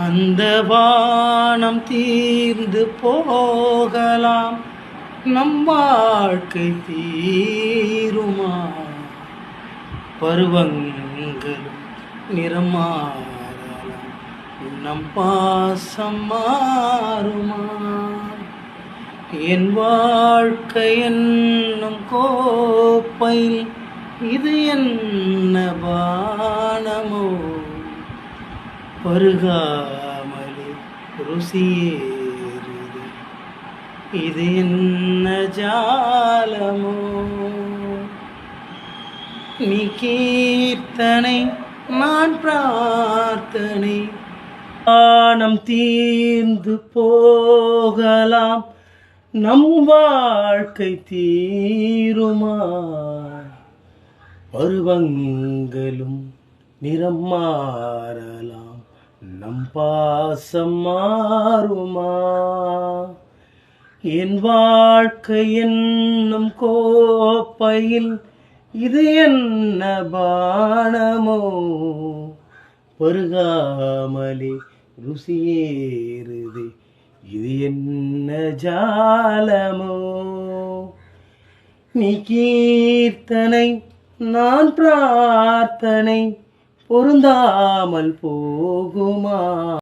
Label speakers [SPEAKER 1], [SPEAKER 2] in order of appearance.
[SPEAKER 1] அந்த வானம் தீர்ந்து போகலாம், நம் வாழ்க்கை தீருமா? பருவங்களும் நிறம் மாறலாம், நம் பாசம் மாறுமா? என் வாழ்க்கை என்னும் கோப்பையில் இது என்ன பானமோ? பருகாமலே ருசியேறுது, இது என்ன ஜாலமோ? நீ கீர்த்தனை, நான் பிரார்த்தனை. வானம் தீர்ந்து போகலாம், நம் வாழ்க்கை தீருமா? பருவங்களும் நிறம் மாறலாம், நம் பாசம் மாறுமா? என் வாழ்க்கை என்னும் கோப்பையில் இது என்ன பானமோ? பருகாமலே ருசியேறுதே, இது என்ன ஜாலமோ? நீ கீர்த்தனை, நான் பிரார்த்தனை, பொருந்தாமல் போகுமா?